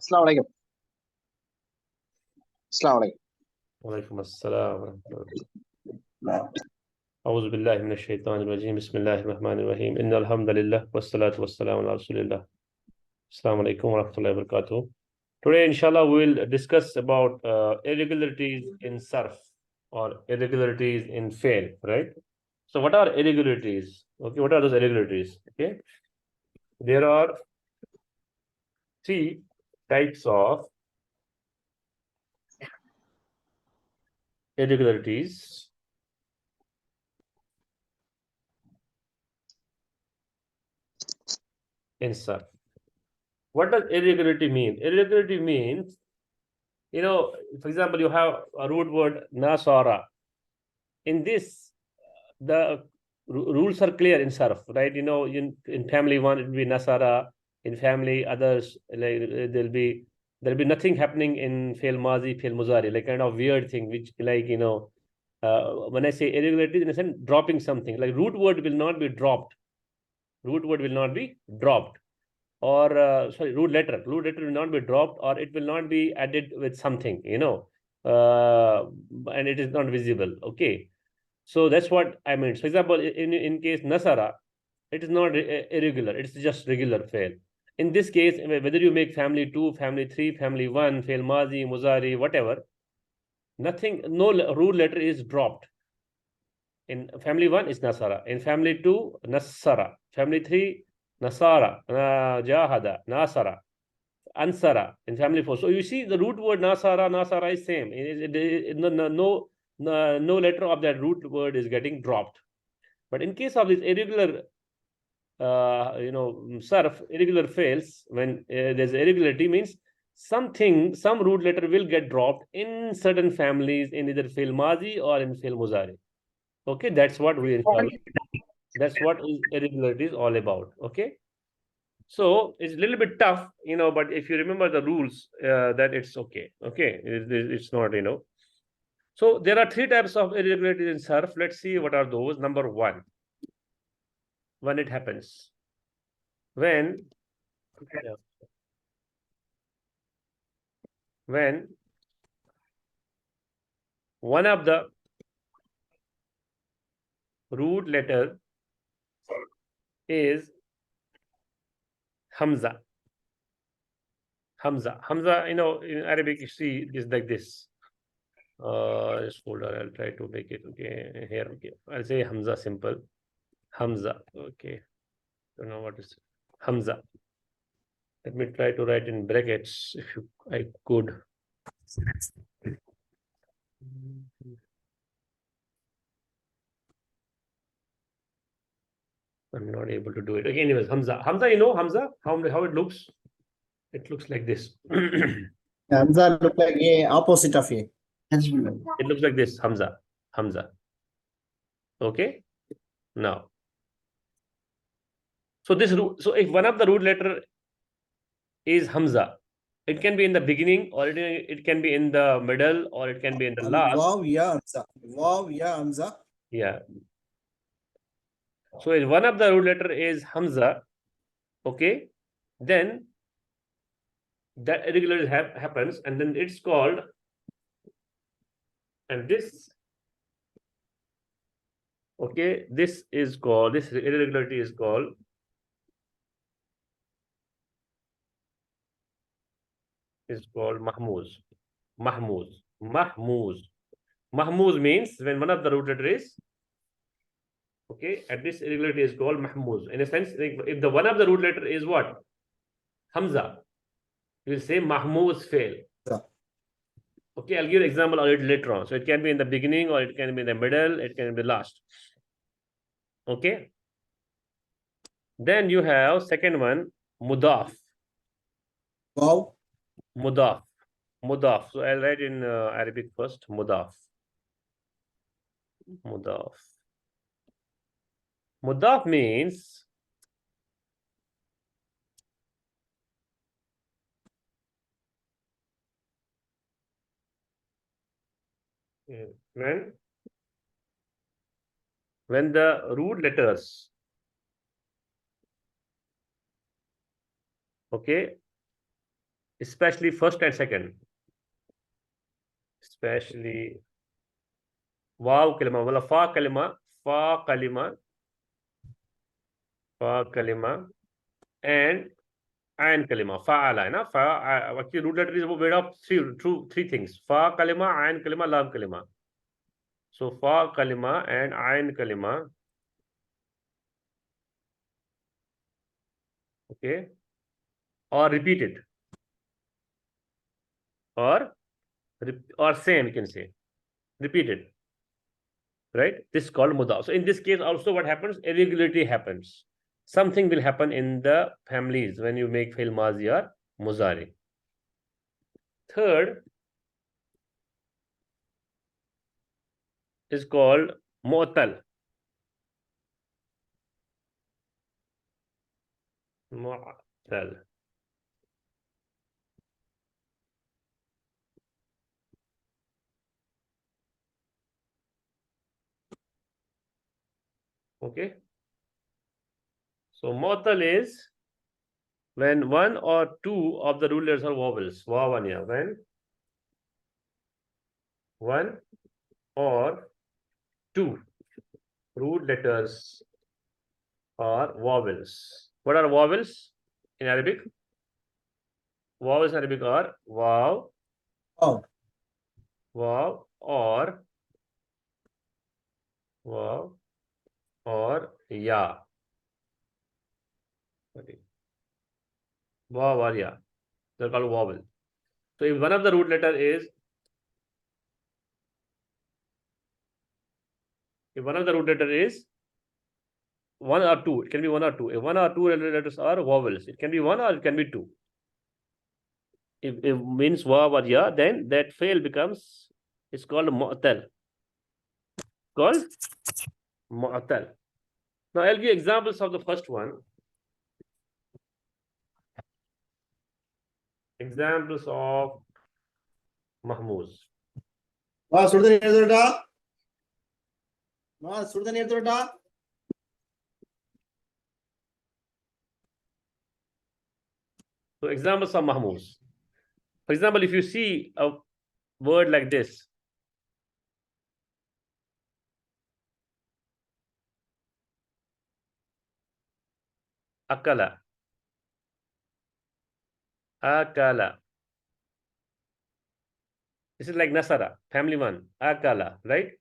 अस्सलाम वालेकुम। अस्सलाम वालेकुम। वालेकुम अस्सलाम वरहमतुल्लाह। औज़ु बिल्लाहि मिनश शैतानिर रजीम। बिस्मिल्लाहिर रहमानिर रहीम। इन्नल हम्दुलिल्लाह वस्सलातु वस्सलामु अला रसूलिल्लाह। Assalamu alaikum wa rahmatullahi wa barakatuh. Today, inshallah, we will discuss about irregularities in Sarf or irregularities in fail, right? So, what are irregularities? Okay, what are those irregularities? Okay, there are three types of irregularities. In Sarf. What does irregularity mean? Irregularity means, for example, you have a root word nasara. In this, the rules are clear in Sarf, right? In family one, it will be nasara. In family others, like there'll be nothing happening in fail mazi, fail muzari, like kind of weird thing, which when I say irregularity, in a sense, dropping something, like root word will not be dropped. Root word will not be dropped. Or root letter will not be dropped, or it will not be added with something, and it is not visible. Okay, so that's what I meant. For example, in case nasara, it is not irregular, it's just regular fail. In this case, whether you make family 2, family 3, family 1, fail mazi, muzari, whatever, nothing, no root letter is dropped. In family 1 is nasara, in family 2 nasara, family 3 nasara, jahada, nasara, ansara, in family 4. So you see the root word nasara is same. No letter of that root word is getting dropped. But in case of this irregular sarf, irregular fails, when there's irregularity, means some root letter will get dropped in certain families, in either fail mazi or in fail muzari. Okay, that's what irregularity is all about. Okay, so it's a little bit tough, but if you remember the rules, that it's okay. Okay, it's not, So there are three types of irregularities in Sarf. Let's see what are those. Number one, when it happens, when one of the root letter is Hamza. Hamza, in Arabic, you see, is like this. This folder, I'll try to make it, okay, here, okay. I'll say Hamza, simple. Hamza, okay. Don't know what is Hamza. Let me try to write in brackets, if I could. I'm not able to do it. Okay, anyways, Hamza. Hamza, Hamza, how it looks? It looks like this. Hamza look like a opposite of a. It looks like this, Hamza. Okay. Now, so if one of the root letter is Hamza, it can be in the beginning, or it can be in the middle, or it can be in the last. Wow, yeah, Hamza. Wow, yeah, Hamza. Yeah. So if one of the root letter is Hamza, okay, then that irregularity happens, and then it's called, and this, okay, this irregularity is called Mahmuz. Mahmuz means when one of the root letter is, okay, and this irregularity is called Mahmuz. In a sense, if the one of the root letter is what? Hamza, you will say Mahmuz fail. Okay, I'll give an example of it later on. So it can be in the beginning, or it can be in the middle, it can be last. Okay. Then you have second one, Mudaf. Wow. Mudaf. So I'll write in Arabic first. Mudaf. Mudaf means when the root letters, okay, especially first and second. Especially वाव कलिमा मतलब फा कलिमा and ayn kalima fa'ala है ना actually root letter is made of three things fa kalima ayn kalima lam kalima. So fa kalima and ayn kalima, okay, or repeated or same, you can say repeated, right? This is called mudaf. So in this case also what happens, irregularity happens. Something will happen in the families when you make fi'l mazi or muzari. Third is called mu'tal. Mu'tal. Okay. So mu'tal is when one or two of the root letters are vowels. When one or two root letters are vowels. What are vowels in Arabic? Vowels in Arabic are waw, Oh, waw or ya. Waw or ya. They're called vowel. So if one of the root letter is one or two, it can be one or two. If one or two letters are vowels, it can be one or it can be two. If means wa or ya, then that fail becomes, it's called mu'tal. Called mu'tal. Now I'll give examples of the first one. Examples of mahmuz. ಸುಡ್ದ ನೀರ್ ದೊಡ್ಡ So examples of mahmuz. For example, if you see a word like this, akala. This is like nasara, family one, akala, right?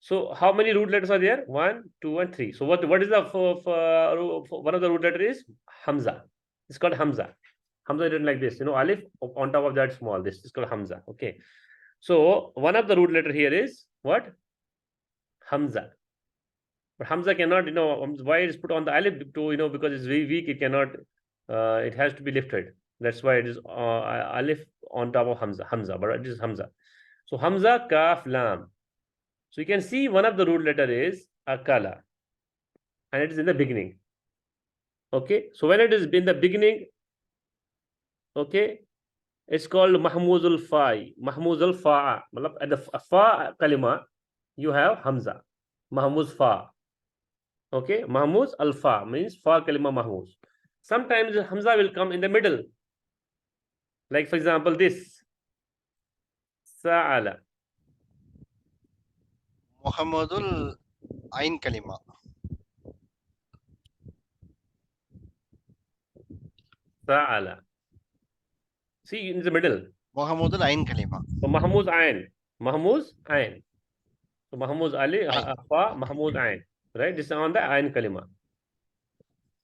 So how many root letters are there? 1, 2, and 3. So what is the one of the root letter is hamza. It's called hamza. Hamza is written like this, alif on top of that small. This is called hamza. Okay. So one of the root letter here is what? Hamza. But hamza cannot, why it is put on the alif to, because it's very weak, it cannot, it has to be lifted. That's why it is alif on top of hamza, but it is hamza. So hamza, kaf, lam. So you can see one of the root letter is akala, and it is in the beginning. Okay, so when it is in the beginning, okay, it's called mahmuzul fa'i. Mahmuzul fa'a. At the fa kalima, you have hamza. Mahmuz fa. Okay, mahmuz al fa means fa kalima mahmuz. Sometimes hamza will come in the middle. Like for example, this sa'ala. Muhammadul ain kalima. Sa'ala. See in the middle. Muhammadul ain kalima. So mahmuz ain. Mahmuz ain. So mahmuz ali fa mahmuz ain. Right? This is on the ain kalima.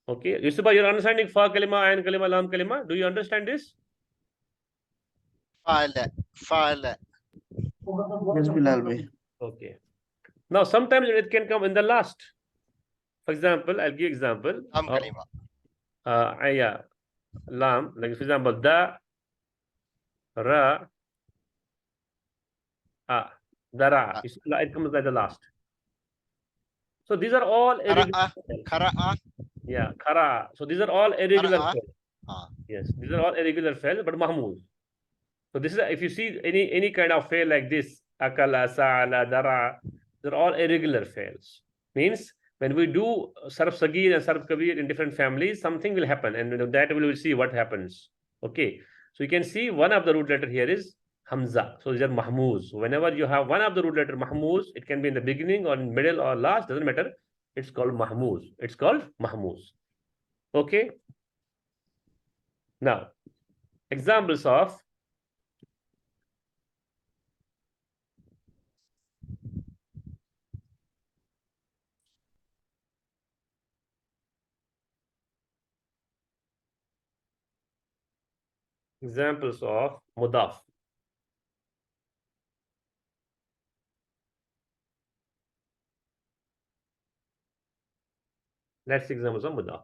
Okay. Yusufa, you're understanding fa kalima, ain kalima, lam kalima? Do you understand this? Fa'ala. Yes, Bilal bhai. Okay. Now sometimes it can come in the last. For example, I'll give example. Lam kalima. Yeah. Lam, like for example, da, ra, dara. It comes at the last. So these are all irregular. Kara'a. Yeah, kara. So these are all irregular Kara'a. fails. Yes, these are all irregular fails, but mahmuz. So this is, if you see any kind of fail like this, akala, sa'ala, dara, they're all irregular fails. Means when we do sarf sagir and sarf kabir in different families, something will happen, and that we will see what happens. Okay. So you can see one of the root letter here is Hamza. So these are Mahmuz. Whenever you have one of the root letter Mahmuz, it can be in the beginning or in middle or last, doesn't matter. It's called Mahmuz. It's called Mahmuz. Okay. Now, examples of mudaf. Let's see examples of mudaf.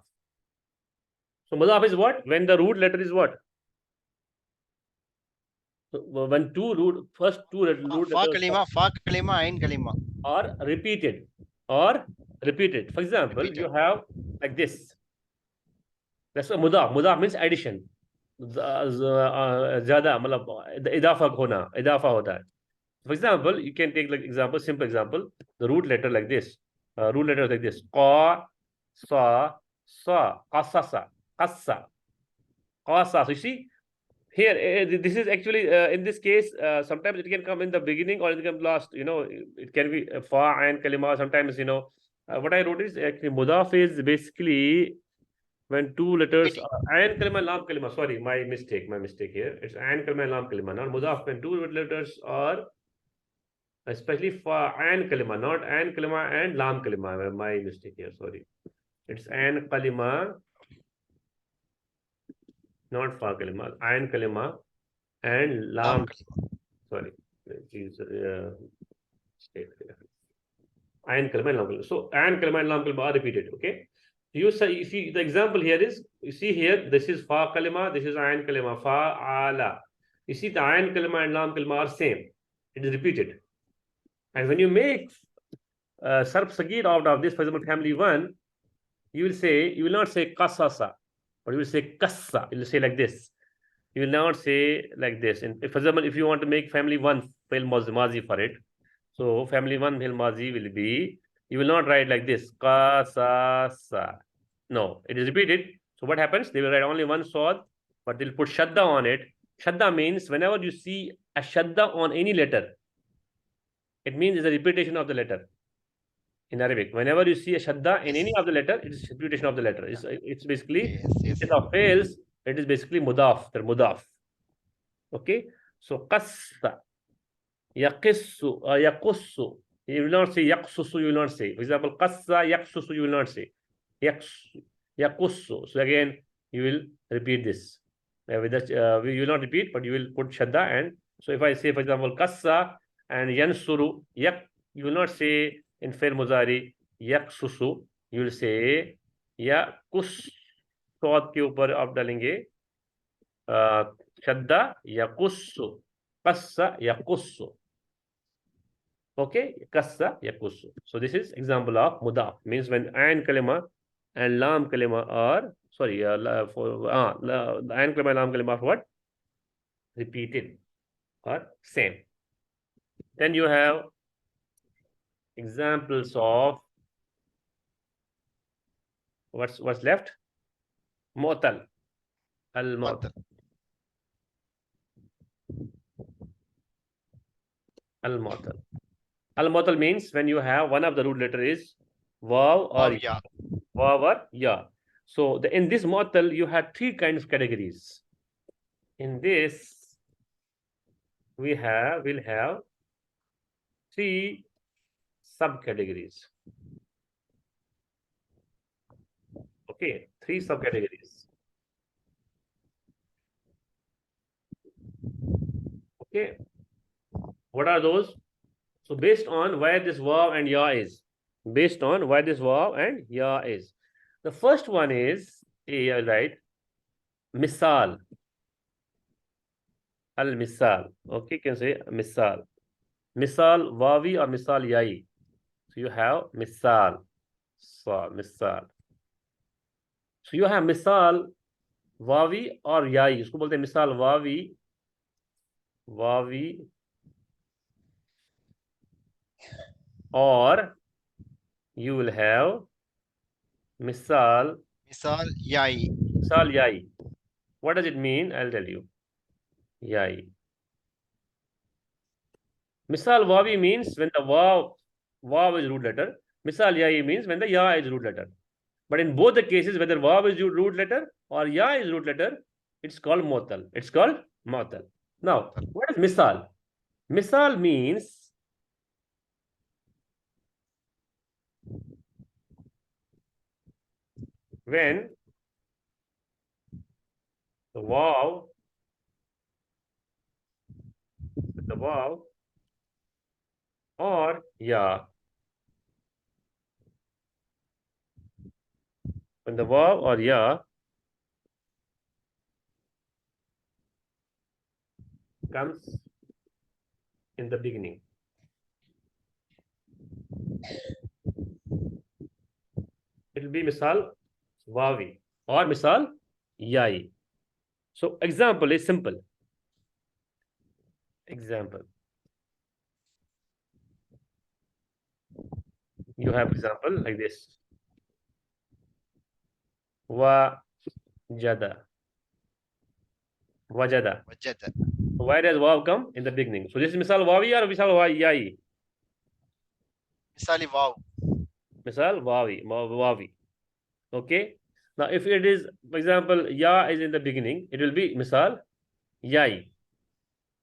So mudaf is what? When the root letter is what? So when first two root Fa letters kalima, ain kalima. are repeated. For example, Repeated. you have like this. That's what mudaf. Mudaf means addition. ज़्यादा मतलब इदाफा होता है. For example, you can take like example, simple example, the root letter like this. Root letter like this. Qa, sa, qasasa, qassa, qasa. So you see here, this is actually in this case, sometimes it can come in the beginning or it can come last. It can be fa and kalima. Sometimes what I wrote is actually mudaf is basically when two letters are ayn kalima, lam kalima. Sorry, my mistake here. It's ayn kalima, lam kalima. Not mudaf when two letters are, especially fa ayn kalima, not ayn kalima and lam kalima. My mistake here. Sorry, it's ayn kalima, not fa kalima. Ayn kalima and lam. Sorry, ayn kalima and lam kalima. So ayn kalima and lam kalima are repeated. Okay. You see the example here is, you see here, this is fa kalima, this is ayn kalima, fa ala. You see the ayn kalima and lam kalima are same. It is repeated. And when you make sarf sagir out of this, for example, family 1, you will not say kasasa, but you will say kassa. You will say like this. You will not say like this. And for example, if you want to make family 1 fi'l mazi for it, so family 1 fi'l mazi will be, you will not write like this, kasasa. No, it is repeated. So what happens? They will write only one sod, but they'll put shadda on it. Shadda means whenever you see a shadda on any letter, it means it's a repetition of the letter. In Arabic, whenever you see a shadda in any of the letter, it is repetition of the letter. It's basically, instead of fails, it is basically mudaf. They're mudaf. Okay. So qassa, yaqissu, yaqussu. You will not say yaqsusu, you will not say. For example, qassa, yaqsusu, you will not say. Yaqussu. So again, you will repeat this. You will not repeat, but you will put shadda. And so if I say, for example, qassa and yansuru, you will not say in fail muzari yaqsusu, you will say yaqus. Saud के ऊपर आप डालेंगे शद्दा यकुस्सु, कस्सा यकुस्सु. Okay, kassa yakussu. So this is example of mudaf, means when ayn kalima and lam kalima are, sorry, the ayn kalima and lam kalima are what? Repeated or same. Then you have examples of what's left? Mu'tal. Al-mu'tal. Al-mu'tal. Al-mu'tal means when you have one of the root letter is waw or ya. Waw or ya. So in this mu'tal you have three kinds of categories. In this we'll have three subcategories. Okay, three subcategories. Okay, what are those? So based on where this waw and ya is, the first one is right, misal. Al-misal. Okay, you can say misal. Misal wawi or misal yai. So you have misal. Misal. So you have misal wawi or yai. Usko bolte misal wawi. Or you will have misal yai. What does it mean? I'll tell you. yai. Misal wawi means when the waw is root letter. Misal yai means when the ya is root letter. But in both the cases, whether waw is root letter or ya is root letter, it's called mu'tal. It's called mu'tal. Now, what is misal? Misal means when the waw or ya, when the waw or ya comes in the beginning. It will be misal wawi or misal yai. So example is simple. Example. You have example like this. Wajada. Wajada. Wajada. Why does waw come in the beginning? So this is misal wawi or misal yai? Misali wow. Misal wawi. Okay. Now if it is, for example, ya is in the beginning, it will be misal yai.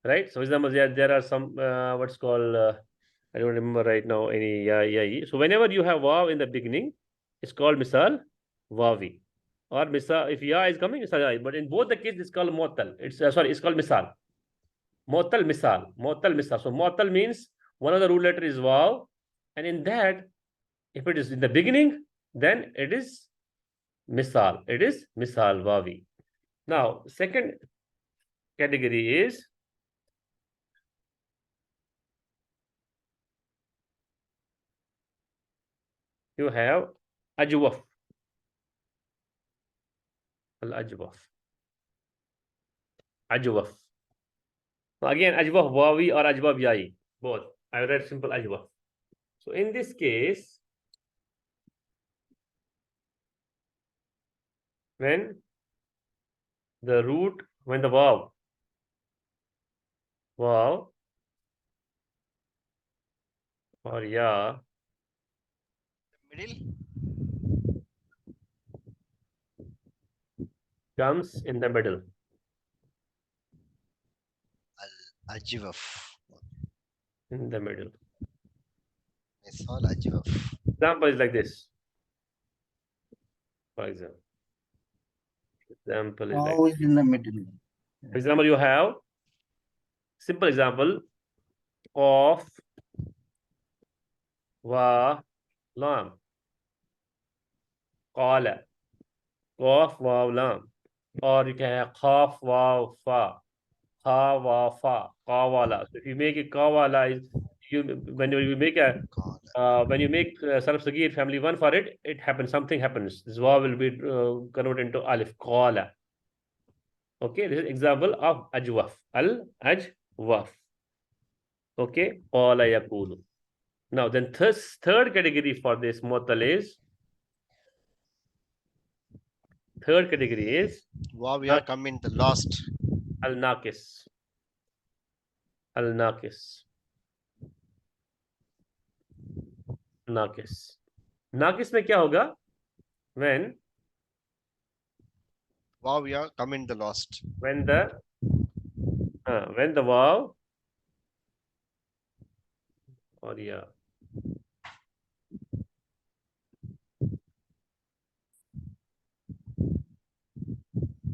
Right? So for example, there are some what's called I don't remember right now any yai. So whenever you have waw in the beginning, it's called misal wawi. Or misal, if ya is coming, misal yai. But in both the cases, it's called mu'tal. It's it's called misal. Mu'tal misal. Mu'tal misal. So mu'tal means one of the root letter is waw, and in that, if it is in the beginning, then it is misal. It is misal wawi. Now, second category is you have ajwaf. Al-ajwaf. Ajwaf. Now again, ajwaf wawi or ajwaf yai. Both. I read simple ajwaf. So in this case, when the root, when the waw or ya Middle. comes in the middle. Ajwaf. In the middle. Misal ajwaf. Example is like this. For example. Example is like Waw is in the middle. For example, you have simple example of wa lam. Qala. Qaf waw lam. Or you can have qaf waw fa. Ka wa fa. Qawala. So if you make it qawala, you when you make a Qala. when you make Sarf Sagir family one for it, it happens, something happens. This waw will be converted into alif. Qala. Okay, this is example of ajwaf. Al-ajwaf. Okay, qala yaqulu. Now then third category for this mu'tal is Wow, we are coming the last. al-naqis. Al-naqis. Naqis. Naqis में क्या होगा? When Wow, we are coming the last. when the waw or ya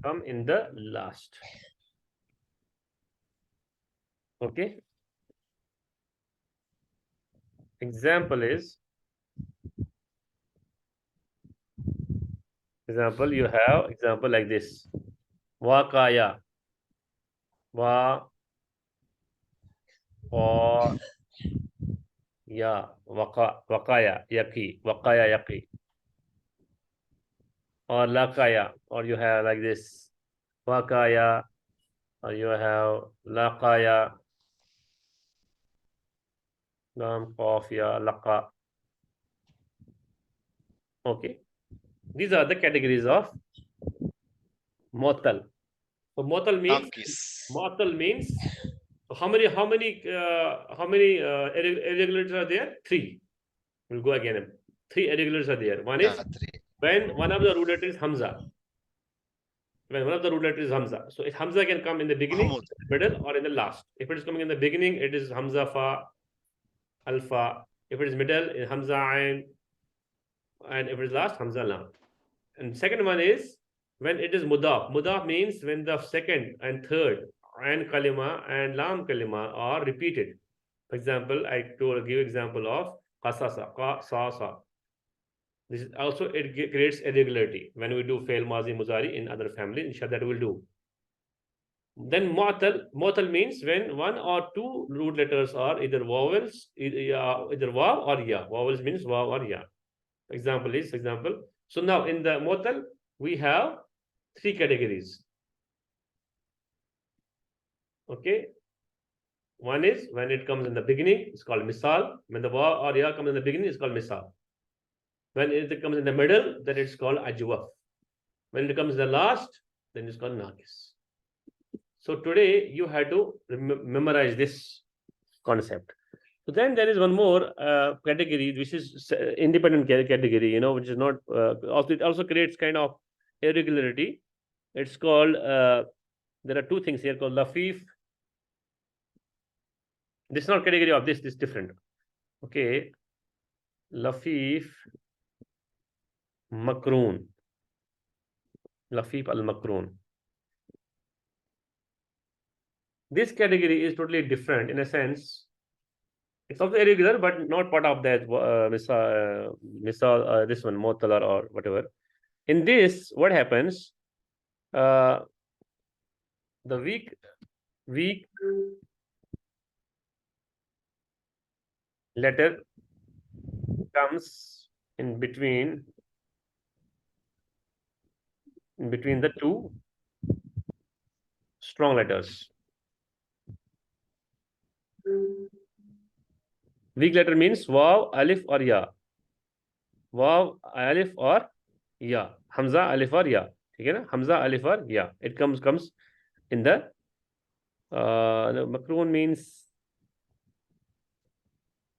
come in the last. Okay. Example is you have example like this. Waqaya. Wa or ya waqaya yaqi. Or laqaya, or you have like this. Waqaya, or you have laqaya. Lam qaf ya laqa. Okay. These are the categories of mu'tal. So mu'tal means Donkeys. so how many irregularities are there? 3. We'll go again. 3 irregularities are there. One is 3. when one of the root letters is Hamza. When one of the root letters is Hamza. So if Hamza can come in the beginning, Mahmud. middle, or in the last. If it is coming in the beginning, it is Hamza Fa, Alpha. If it is middle, it's Hamza Ain. And if it is last, Hamza Lam. And second one is when it is Mudaf. Mudaf means when the second and third Ain Kalima and Lam Kalima are repeated. For example, I give example of Qasasa, Qa, Sa, Sa. This is also, it creates irregularity when we do fail Mazi Muzari in other families. Inshallah, that we'll do. Then Mu'tal means when one or two root letters are either vowels, either Waw or Ya. Vowels means Waw or Ya. Example. So now in the Mu'tal, we have 3 categories. Okay. One is when it comes in the beginning, it's called Misal. When the Waw or Ya comes in the beginning, it's called Misal. When it comes in the middle, then it's called Ajwaf. When it comes in the last, then it's called Naqis. So today you had to memorize this concept. So then there is one more category, which is independent category, which is not, it also creates kind of irregularity. It's called, there are 2 things here called Lafif. This is not category of this is different. Okay. Lafif Makroon. Lafif al-Makroon. This category is totally different in a sense. It's also irregular, but not part of that this one, Mu'tal or whatever. In this, what happens? The weak letter comes in between the 2 strong letters. Weak letter means Waw, Alif or Ya. Waw, Alif or Ya. Hamza, Alif or Ya. Okay, na? Hamza, Alif or Ya. It comes in the Makroon means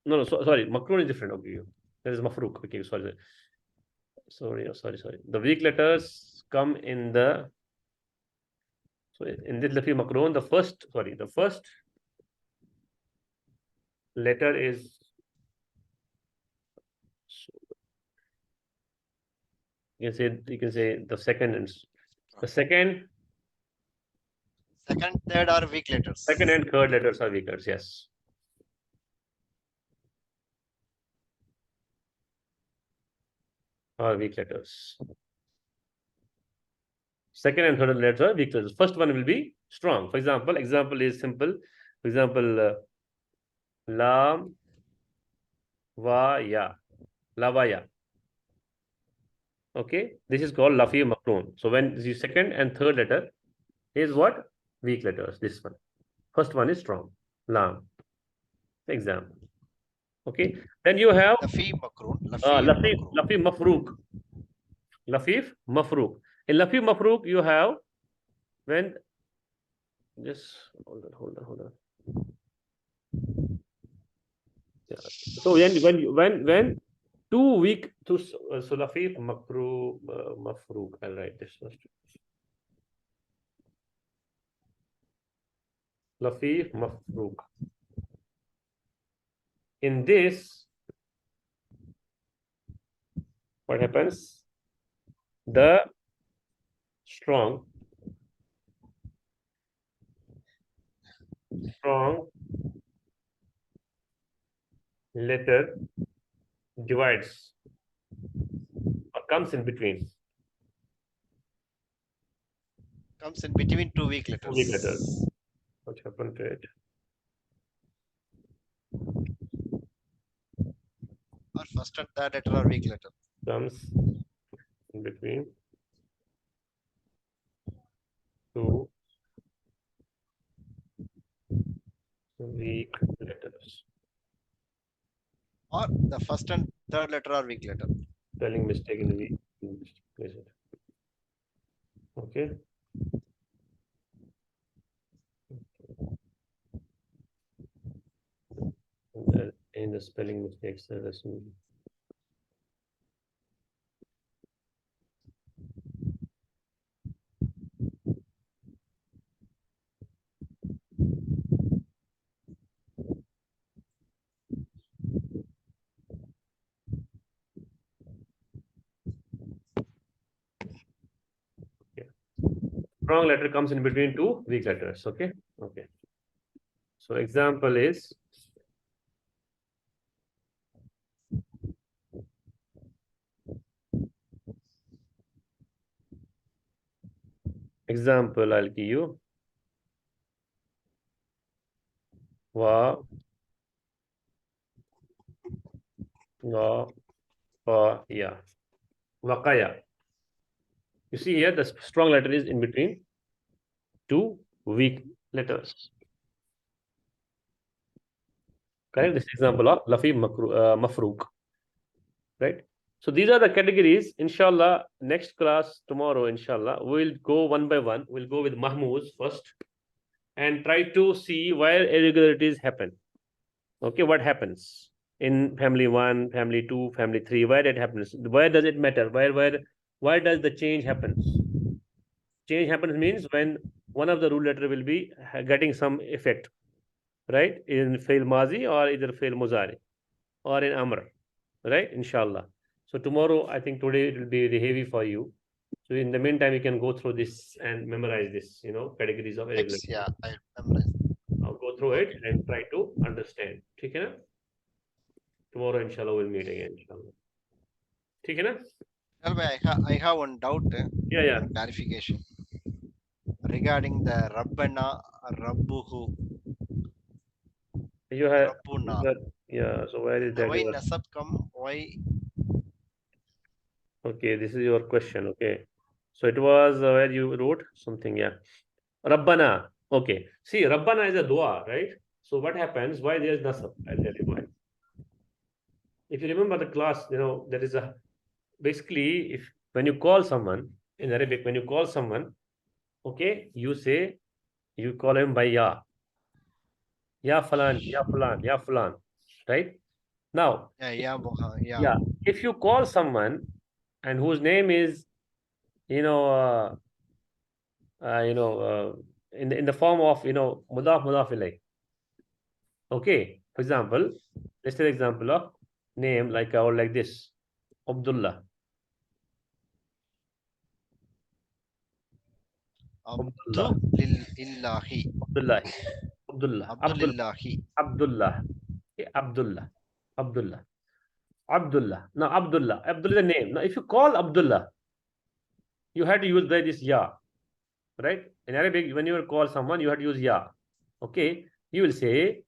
sorry. Makroon is different. Okay, there is Mafrook. Okay, sorry. The weak letters come in the. So in this Lafi Makroon, the first letter is. You can say the second, Third are weak letters. Second and third letters are weak letters. Yes. Are weak letters. Second and third letters are weak letters. First one will be strong. For example, is simple. For example, Lam, Va, Ya. Lavaya. Okay, this is called Lafi Makroon. So when the second and third letter is what? Weak letters. This one. First one is strong. Lam. Example. Okay. Then you have Lafi Makroon. Lafi Mafrook. Lafif Mafrook. In Lafi Mafrook, you have when just hold on. Yeah. So when 2 weak to so Lafif Mafrook. I'll write this first. Lafif Mafrook. In this, what happens? The strong letter divides or comes in between. Comes in between 2 weak letters. 2 weak letters. What happened to it? Or first and third letter are weak letter. Comes in between 2 weak letters. Or the first and third letter are weak letter. Spelling mistake in the weak. Okay. in the spelling mistakes. Strong letter comes in between two weak letters. Okay. Okay. So example is example. I'll give you wa ya waqaya. You see here the strong letter is in between two weak letters. Correct. This is example of lafi mafruq. Right. So these are the categories. Inshallah, next class tomorrow, inshallah, we'll go one by one. We'll go with mahmuz first and try to see where irregularities happen. Okay, what happens in family 1, family 2, family 3, where it happens? Where does it matter? Why does the change happens? Change happens means when one of the rule letter will be getting some effect, right? In fail mazi or either fail muzari or in amr, right? Inshallah. So tomorrow, I think today it will be really heavy for you. So in the meantime, you can go through this and memorize this, categories of irregularities. Yeah, I memorize. I'll go through it and try to understand. ठीक है ना? Tomorrow, inshallah, we'll meet again. Inshallah. ठीक है ना? Well, I have one doubt. Yeah. One clarification regarding the Rabbana, Rabbuhu, You have. Rabbuna. Yeah. So where is that? Why nasab come? Why? Okay, this is your question. Okay. So it was where you wrote something. Yeah. Rabbana. Okay. See, Rabbana is a dua, right? So what happens? Why there is nasab? I'll tell you why. If you remember the class, there is a basically when you call someone in Arabic, when you call someone, okay, you call him by ya. Ya falan, ya falan, ya falan. Right? Now, Yeah. if you call someone and whose name is, in the form of, mudaf ilayh. Okay. For example, let's take example of name like this, Abdullah. Abdullahi. Abdullah. Abdullahi. Abdullah. Okay, Abdullah. Now Abdullah is a name. Now if you call Abdullah, you had to use this ya, right? In Arabic, when you call someone, you have to use ya. Okay, you will say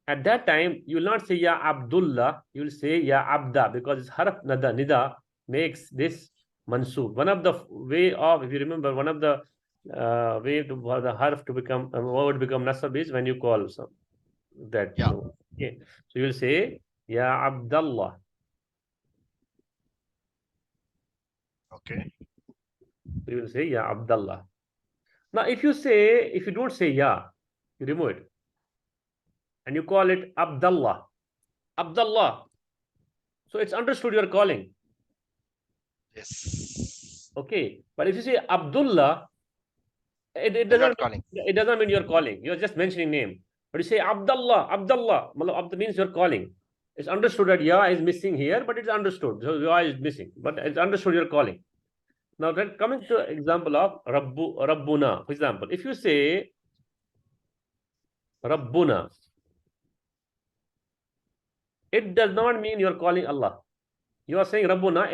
at that time you will not say ya Abdullah, you will say ya Abda, because it's harf nida makes this mansub. One of the way of, if you remember, one of the way for the harf to become word become nasab is when you call some that. Yeah. Okay, so you will say ya Abdullah. Okay. You will say ya Abdullah. Now if you don't say ya, you remove it and you call it Abdullah. So it's understood you're calling. Yes. Okay, but if you say Abdullah, it doesn't mean you're calling. You're just mentioning name. But you say Abdullah, Abdullah means you're calling. It's understood that ya is missing here, but it's understood. So ya is missing, but it's understood you're calling. Now then, coming to example of Rabbuna. For example, if you say Rabbuna, it does not mean you're calling Allah. You are saying Rabbuna,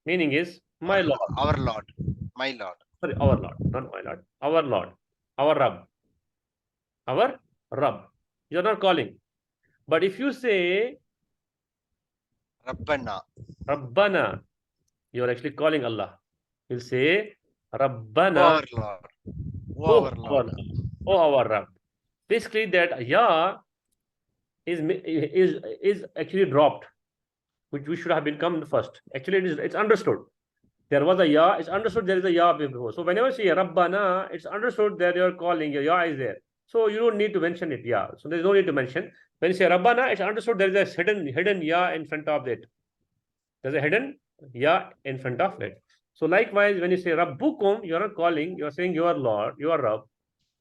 meaning is my Lord. Our Lord. My Lord. Sorry, our Lord, not my Lord. Our Lord. Our Rabb. Our Rabb. You're not calling. But if you say Rabbana, you're actually calling Allah. You'll say Rabbana. Our Lord. Oh, our Rabb. Basically, that ya is actually dropped, which we should have been come first. Actually, it's understood. There was a ya, it's understood there is a ya before. So whenever you say Rabbana, it's understood that you're calling, your ya is there. So you don't need to mention it, yeah. So there's no need to mention. When you say Rabbana, it's understood there is a hidden ya in front of it. There's a hidden ya in front of it. So likewise, when you say Rabbukum, you are not calling, you are saying your Lord, your Rabb.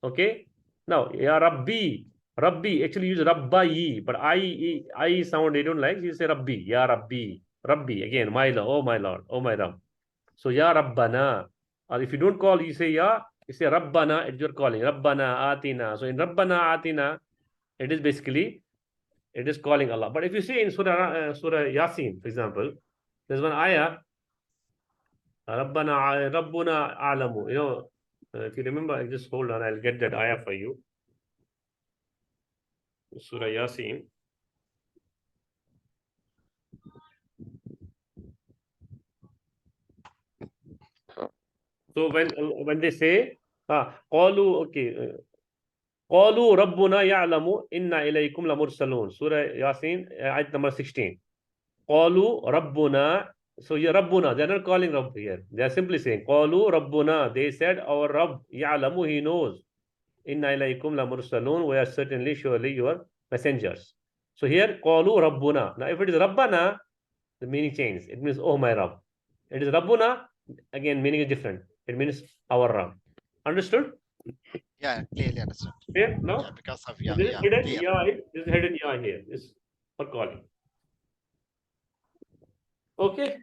Okay. Now, ya Rabbi. Rabbi actually use Rabbai, but I sound they don't like. You say Rabbi, ya Rabbi. Rabbi, again, my Lord, oh my Lord, oh my Rabb. So ya Rabbana. Or if you don't call, you say ya, you say Rabbana, it's your calling. Rabbana Atina. So in Rabbana Atina, it is basically, it is calling Allah. But if you see in Surah Yasin, for example, there's one ayah, Rabbuna A'lamu. You know, if you remember, just hold on, I'll get that ayah for you. Surah Yasin. So when they say, qalu, okay, qalu Rabbuna ya'lamu inna ilaykum lamursalun. Surah Yasin, ayat number 16. Qalu Rabbuna. So your Rabbuna, they're not calling Rabb here. They are simply saying, Qalu Rabbuna. They said, our Rabb, ya'lamu, he knows. Inna ilaykum lamursalun. We are certainly, surely your messengers. So here, Qalu Rabbuna. Now, if it is Rabbana, the meaning changes. It means, oh my Rabb. It is Rabbuna, again, meaning is different. It means our Rabb. Understood? Yeah, clearly understood. Clear? No? Yeah, because of This yeah, is yeah, hidden clear. ya. This is hidden ya here. This is for calling. Okay.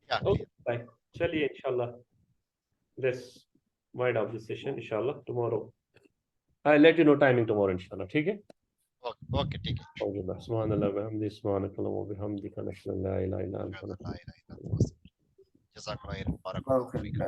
Yeah, Okay. clear. Bye. Chaliye, inshallah. Let's wind up this session, inshallah, tomorrow. I'll let you know timing tomorrow, inshallah. Okay? Okay, take it. Okay, bye. Subhanallah, bihamdi, subhanakallah, wa bihamdika, nashhadu an la ilaha illa anta, Jazakallah khairan. Barakallahu Okay. feekum.